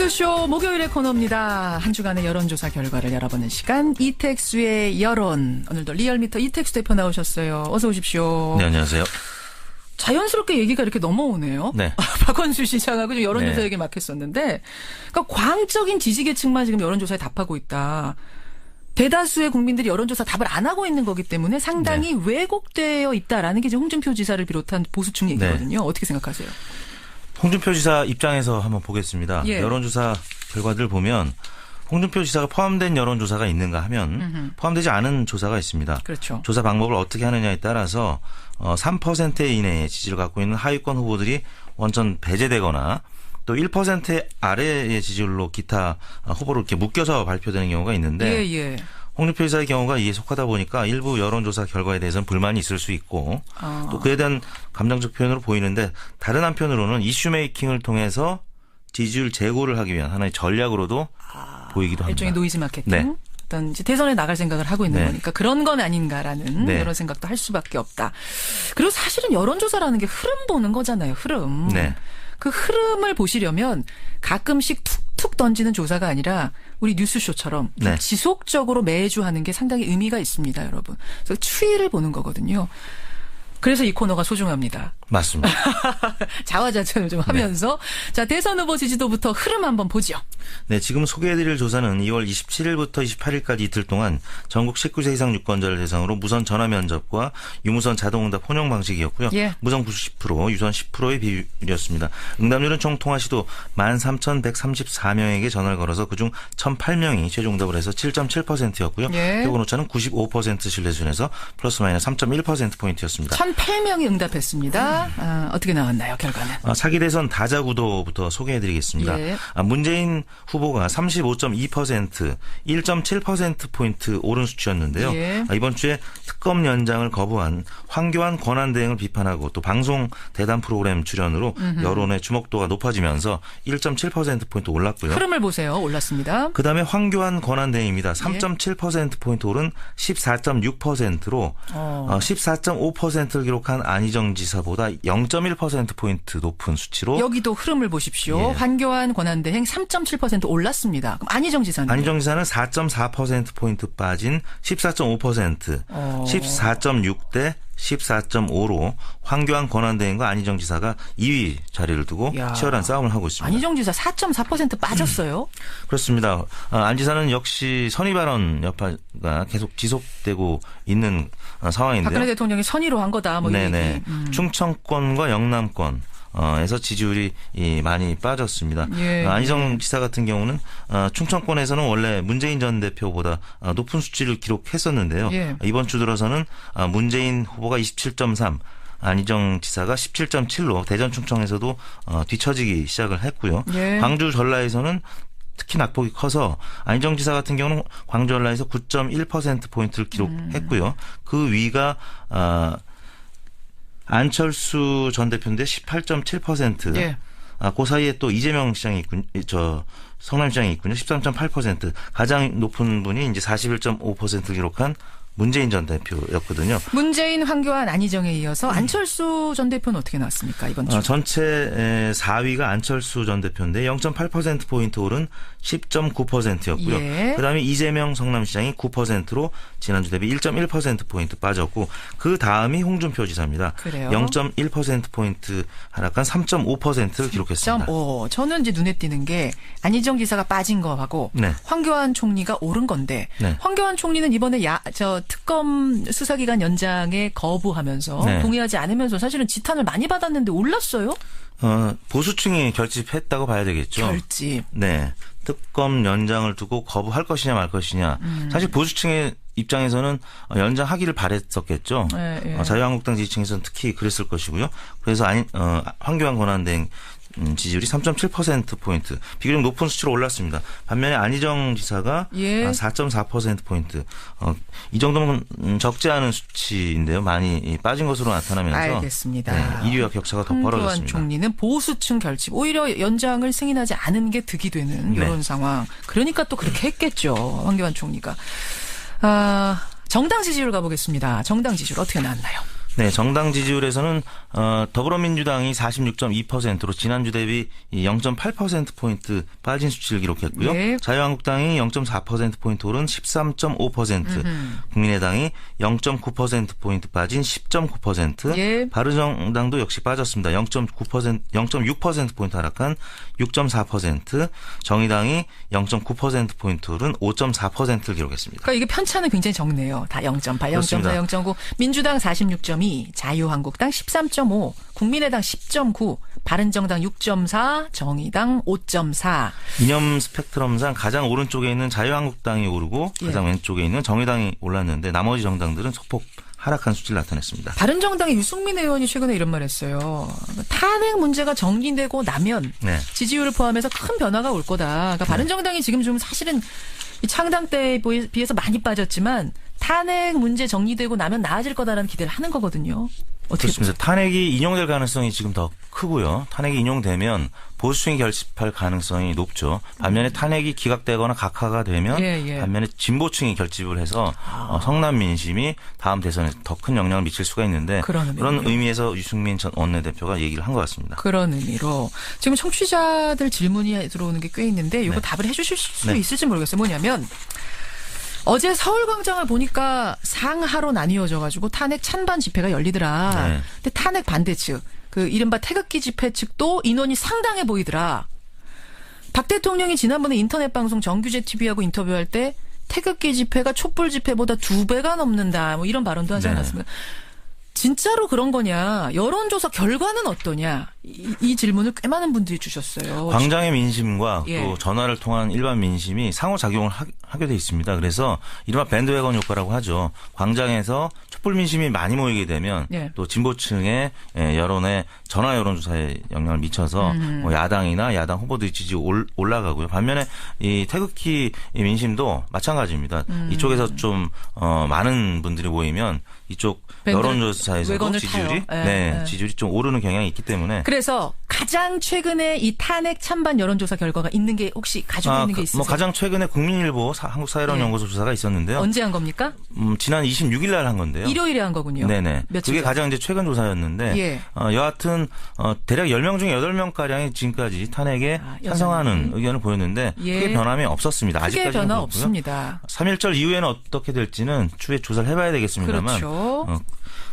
뉴스쇼 목요일의 코너입니다. 한 주간의 여론조사 결과를 알아보는 시간, 이택수의 여론. 오늘도 리얼미터 이택수 대표 나오셨어요. 어서 오십시오. 네, 안녕하세요. 자연스럽게 얘기가 이렇게 넘어오네요. 네. 박원순 시장하고 좀 여론조사 네. 얘기 막 했었는데, 그러니까 광적인 지지계층만 지금 여론조사에 답하고 있다. 대다수의 국민들이 여론조사 답을 안 하고 있는 거기 때문에 상당히 네. 왜곡되어 있다라는 게 이제 홍준표 지사를 비롯한 보수층 얘기거든요. 어떻게 생각하세요? 홍준표 지사 입장에서 한번 보겠습니다. 예. 여론조사 결과들 보면 홍준표 지사가 포함된 여론조사가 있는가 하면 포함되지 않은 조사가 있습니다. 그렇죠. 조사 방법을 어떻게 하느냐에 따라서 3% 이내의 지지를 갖고 있는 하위권 후보들이 원천 배제되거나 또 1% 아래의 지지율로 기타 후보를 이렇게 묶여서 발표되는 경우가 있는데 예. 홍준표 지사의 경우가 이에 속하다 보니까 일부 여론조사 결과에 대해서는 불만이 있을 수 있고 또 그에 대한 감정적 표현으로 보이는데, 다른 한편으로는 이슈 메이킹을 통해서 지지율 제고를 하기 위한 하나의 전략으로도 보이기도 합니다. 일종의 노이즈 마케팅. 네. 어떤 이제 대선에 나갈 생각을 하고 있는 네. 거니까 그런 건 아닌가라는 네. 이런 생각도 할 수밖에 없다. 그리고 사실은 여론조사라는 게 흐름 보는 거잖아요. 흐름. 네. 그 흐름을 보시려면 가끔씩 툭툭 던지는 조사가 아니라 우리 뉴스쇼처럼 네. 지속적으로 매주 하는 게 상당히 의미가 있습니다, 여러분. 그래서 추이를 보는 거거든요. 그래서 이 코너가 소중합니다. 맞습니다. 자화자찬을 좀 하면서. 자, 대선 후보 지지도부터 흐름 한번 보죠. 네, 지금 소개해드릴 조사는 2월 27일부터 28일까지 이틀 동안 전국 19세 이상 유권자를 대상으로 무선 전화 면접과 유무선 자동응답 혼용 방식이었고요. 예. 무선 90%, 유선 10%의 비율이었습니다. 응답률은 총 통화 시도 13,134명에게 전화를 걸어서 그중 1,008명이 최종 응답을 해서 7.7%였고요. 예. 표본 오차는 95% 신뢰 수준에서 플러스 마이너스 3.1%포인트였습니다. 1,008명이 응답했습니다. 어떻게 나왔나요, 결과는? 차기 대선 다자구도부터 소개해드리겠습니다. 예. 문재인 후보가 35.2%, 1.7%포인트 오른 수치였는데요. 예. 이번 주에 특검 연장을 거부한 황교안 권한대행을 비판하고 또 방송 대담 프로그램 출연으로 여론의 주목도가 높아지면서 1.7%포인트 올랐고요. 흐름을 보세요. 올랐습니다. 그다음에 황교안 권한대행입니다. 3.7%포인트 오른 14.6%로 14.5%를 기록한 안희정 지사보다 0.1%포인트 높은 수치로 여기도 흐름을 보십시오. 예. 황교안 권한대행 3.7% 올랐습니다. 그럼 안희정 지사는? 안희정 지사는 4.4%포인트 빠진 14.5%, 14.6대 14.5로 황교안 권한대행과 안희정 지사가 2위 자리를 두고 야. 치열한 싸움을 하고 있습니다. 안희정 지사 4.4% 빠졌어요. 그렇습니다. 안 지사는 역시 선의 발언 여파가 계속 지속되고 있는 상황인데요. 박근혜 대통령이 선의로 한 거다. 뭐 이런 네네. 얘기. 충청권과 영남권 에서 지지율이 많이 빠졌습니다. 예. 안희정 지사 같은 경우는 충청권에서는 원래 문재인 전 대표보다 높은 수치를 기록했었는데요. 예. 이번 주 들어서는 문재인 후보가 27.3, 안희정 지사가 17.7로 대전 충청에서도 뒤처지기 시작을 했고요. 예. 광주 전라에서는 특히 낙폭이 커서 안희정 지사 같은 경우는 광주 전라에서 9.1%포인트를 기록했고요. 그 위가 안철수 전 대표인데 18.7%. 예. 그 사이에 또 이재명 시장이 있군, 성남시장이 있군요. 13.8%. 가장 높은 분이 이제 41.5%를 기록한 문재인 전 대표였거든요. 문재인, 황교안, 안희정에 이어서 안철수 전 대표는 어떻게 나왔습니까, 이번 주? 전체 4위가 안철수 전 대표인데 0.8%포인트 오른 10.9%였고요. 예. 그다음에 이재명 성남시장이 9%로 지난주 대비 1.1%포인트 빠졌고, 그 다음이 홍준표 지사입니다. 그래요? 0.1%포인트 하락한 3.5%를 기록했습니다. 3.5. 저는 이제 눈에 띄는 게 안희정 지사가 빠진 거하고 네. 황교안 총리가 오른 건데 네. 황교안 총리는 이번에 특검 수사기간 연장에 거부하면서 네. 동의하지 않으면서 사실은 지탄을 많이 받았는데 올랐어요? 보수층이 결집했다고 봐야 되겠죠. 결집. 네. 특검 연장을 두고 거부할 것이냐 말 것이냐. 사실 보수층의 입장에서는 연장하기를 바랬었겠죠. 예. 자유한국당 지지층에서는 특히 그랬을 것이고요. 그래서 황교안 권한대행 지지율이 3.7%포인트, 비교적 높은 수치로 올랐습니다. 반면에 안희정 지사가 예. 4.4%포인트. 이 정도면 적지 않은 수치인데요. 많이 빠진 것으로 나타나면서 알겠습니다. 네, 1위와 격차가 더 황교안 벌어졌습니다. 총리는 보수층 결집, 오히려 연장을 승인하지 않은 게 득이 되는 네. 이런 상황. 그러니까 또 그렇게 했겠죠. 황교안 총리가. 정당 지지율 가보겠습니다. 정당 지지율 어떻게 나왔나요? 네, 정당 지지율에서는 더불어민주당이 46.2%로 지난주 대비 0.8%포인트 빠진 수치를 기록했고요. 네. 자유한국당이 0.4%포인트 오른 13.5%, 국민의당이 0.9%포인트 빠진 10.9%, 예. 바른정당도 역시 빠졌습니다. 0.6%포인트 하락한 6.4%, 정의당이 0.9%포인트 오른 5.4%를 기록했습니다. 그러니까 이게 편차는 굉장히 적네요. 다 0.8, 0.4, 0.9. 민주당 46.2, 자유한국당 13.5, 국민의당 10.9, 바른정당 6.4, 정의당 5.4. 이념 스펙트럼상 가장 오른쪽에 있는 자유한국당이 오르고 가장 왼쪽에 있는 정의당이 올랐는데 나머지 정당들은 소폭 하락한 수치를 나타냈습니다. 바른정당의 유승민 의원이 최근에 이런 말 했어요. 탄핵 문제가 정리되고 나면 네. 지지율을 포함해서 큰 변화가 올 거다. 그러니까 바른정당이 지금 좀 사실은 이 창당 때에 비해서 많이 빠졌지만 탄핵 문제 정리되고 나면 나아질 거다라는 기대를 하는 거거든요. 어떻게 그렇습니다. 탄핵이 인용될 가능성이 지금 더 크고요. 탄핵이 인용되면 보수층이 결집할 가능성이 높죠. 반면에 탄핵이 기각되거나 각하가 되면 반면에 진보층이 결집을 해서 성남 민심이 다음 대선에 더 큰 영향을 미칠 수가 있는데 그런 의미에서 유승민 전 원내대표가 얘기를 한 것 같습니다. 그런 의미로 지금 청취자들 질문이 들어오는 게 꽤 있는데 이거 답을 해 주실 수 있을지 모르겠어요. 뭐냐면 어제 서울광장을 보니까 상하로 나뉘어져 가지고 탄핵 찬반 집회가 열리더라. 네. 근데 탄핵 반대 측, 그 이른바 태극기 집회 측도 인원이 상당해 보이더라. 박 대통령이 지난번에 인터넷 방송 정규제 TV하고 인터뷰할 때 태극기 집회가 촛불 집회보다 2배가 넘는다. 뭐 이런 발언도 하지 않았습니까? 진짜로 그런 거냐? 여론조사 결과는 어떠냐? 이 질문을 꽤 많은 분들이 주셨어요. 광장의 민심과 또 전화를 통한 일반 민심이 상호작용을 하게 돼 있습니다. 그래서 이른바 밴드웨건 효과라고 하죠. 광장에서 촛불 민심이 많이 모이게 되면 또 진보층의 여론에 전화 여론조사에 영향을 미쳐서 뭐 야당이나 야당 후보들의 지지가 올라가고요. 반면에 이 태극기 민심도 마찬가지입니다. 이쪽에서 좀 많은 분들이 모이면 이쪽 여론조사에서도 지지율이 지지율이 좀 오르는 경향이 있기 때문에 그래서 가장 최근에 이 탄핵 찬반 여론조사 결과가 있는 게 혹시 가지고 있는 게 있으세요? 뭐 가장 최근에 국민일보 한국사회론연구소 조사가 있었는데요. 언제 한 겁니까? 지난 26일 날 한 건데요. 일요일에 한 거군요. 네네. 며칠 그게 가장 이제 최근 조사였는데 여하튼 대략 10명 중에 8명 가량이 지금까지 탄핵에 찬성하는 의견을 보였는데 크게 변함이 없었습니다. 아직까지는 크게 변화 그렇고요. 없습니다. 3.1절 이후에는 어떻게 될지는 추후에 조사를 해봐야 되겠습니다만. 그렇죠.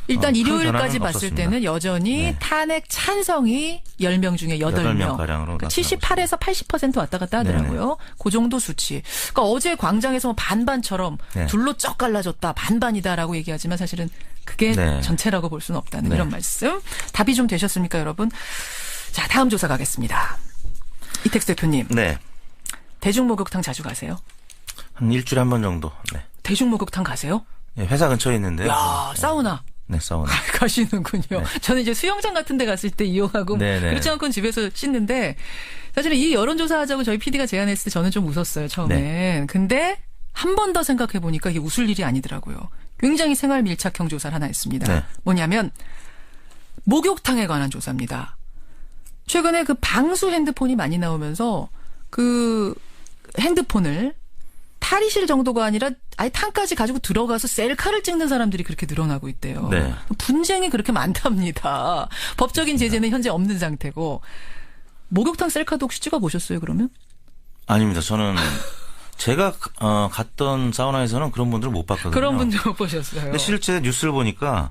일단 일요일까지 봤을 없었습니다. 때는 여전히 탄핵 찬성이 10명 중에 8명. 가량으로 78에서 80% 왔다 갔다 하더라고요. 그 정도 수치. 그러니까 어제 광장에서 반반처럼 둘로 쩍 갈라졌다. 반반이다라고 얘기하지만 사실은 그게 전체라고 볼 수는 없다는 이런 말씀. 답이 좀 되셨습니까, 여러분? 자, 다음 조사 가겠습니다. 이택수 대표님. 네. 대중목욕탕 자주 가세요? 한 일주일에 한 번 정도. 네. 대중목욕탕 가세요? 네, 회사 근처에 있는데요. 야, 사우나. 네, 사우나. 가시는군요. 저는 이제 수영장 같은 데 갔을 때 이용하고 그렇지 않고는 집에서 씻는데 사실은 이 여론조사 하자고 저희 PD가 제안했을 때 저는 좀 웃었어요, 처음엔. 근데 한 번 더 생각해 보니까 이게 웃을 일이 아니더라고요. 굉장히 생활 밀착형 조사를 하나 했습니다. 뭐냐면 목욕탕에 관한 조사입니다. 최근에 그 방수 핸드폰이 많이 나오면서 그 핸드폰을 탈의실 정도가 아니라 아예 탕까지 가지고 들어가서 셀카를 찍는 사람들이 그렇게 늘어나고 있대요. 분쟁이 그렇게 많답니다. 법적인 제재는 현재 없는 상태고. 목욕탕 셀카도 혹시 찍어보셨어요, 그러면? 아닙니다. 저는 제가 갔던 사우나에서는 그런 분들을 못 봤거든요. 그런 분들 못 보셨어요. 근데 실제 뉴스를 보니까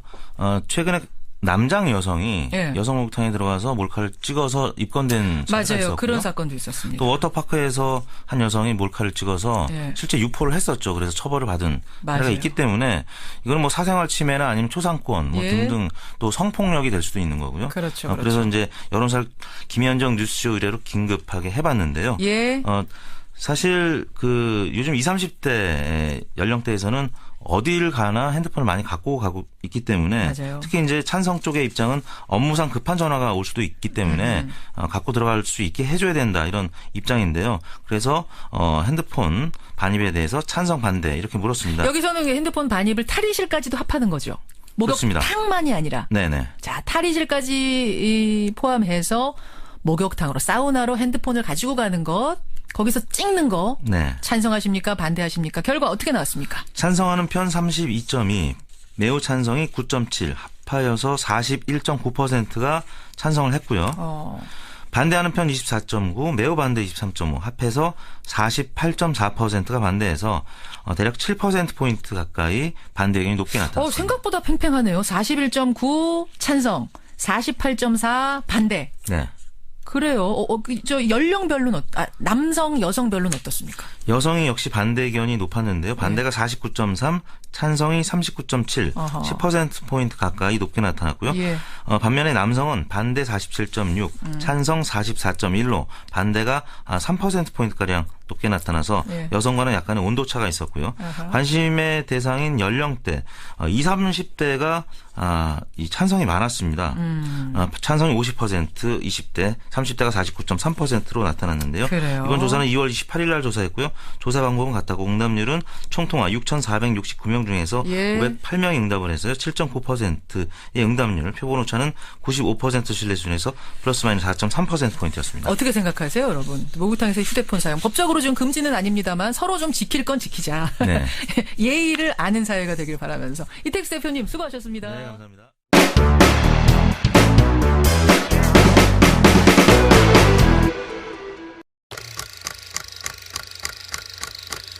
최근에 남장 여성이 여성 목욕탕에 들어가서 몰카를 찍어서 입건된 사건이 있었고요. 맞아요. 그런 사건도 있었습니다. 또 워터파크에서 한 여성이 몰카를 찍어서 실제 유포를 했었죠. 그래서 처벌을 받은 사례가 있기 때문에 이거는 뭐 사생활 침해나 아니면 초상권 뭐 등등 또 성폭력이 될 수도 있는 거고요. 그렇죠. 그래서 이제 여론사를 김현정 뉴스쇼 의뢰로 긴급하게 해봤는데요. 사실 그 요즘 20, 30대 연령대에서는 어딜 가나 핸드폰을 많이 갖고 가고 있기 때문에 특히 이제 찬성 쪽의 입장은 업무상 급한 전화가 올 수도 있기 때문에 갖고 들어갈 수 있게 해줘야 된다 이런 입장인데요. 그래서 핸드폰 반입에 대해서 찬성 반대 이렇게 물었습니다. 여기서는 핸드폰 반입을 탈의실까지도 합하는 거죠. 목욕탕만이 아니라. 자, 탈의실까지 포함해서 목욕탕으로 사우나로 핸드폰을 가지고 가는 것. 거기서 찍는 거 찬성하십니까? 반대하십니까? 결과 어떻게 나왔습니까? 찬성하는 편 32.2, 매우 찬성이 9.7, 합하여서 41.9%가 찬성을 했고요. 반대하는 편 24.9, 매우 반대 23.5, 합해서 48.4%가 반대해서 대략 7%포인트 가까이 반대 의견이 높게 나타났습니다. 생각보다 팽팽하네요. 41.9 찬성, 48.4 반대. 네. 그래요. 저 연령별로는 남성, 여성별로는 어떻습니까? 여성이 역시 반대 의견이 높았는데요. 반대가 49.3, 찬성이 39.7, 10%포인트 가까이 높게 나타났고요. 예. 반면에 남성은 반대 47.6, 찬성 44.1로 반대가 3%포인트가량 높게 나타나서 예. 여성과는 약간의 온도차가 있었고요. 관심의 대상인 연령대 20, 30대가 이 찬성이 많았습니다. 찬성이 50%, 20대, 30대가 49.3%로 나타났는데요. 그래요. 이번 조사는 2월 28일 날 조사했고요. 조사 방법은 같다고 응답률은 총통화 6,469명 중에서 예. 508명이 응답을 해서요. 7.9%의 응답률, 표본 오차는 95% 신뢰 수준에서 플러스 마이너스 4.3%포인트였습니다. 어떻게 생각하세요, 여러분? 목욕탕에서 휴대폰 사용. 법적으로 지금 금지는 아닙니다만 서로 좀 지킬 건 지키자. 네. 예의를 아는 사회가 되길 바라면서. 이택수 대표님 수고하셨습니다. 네, 감사합니다.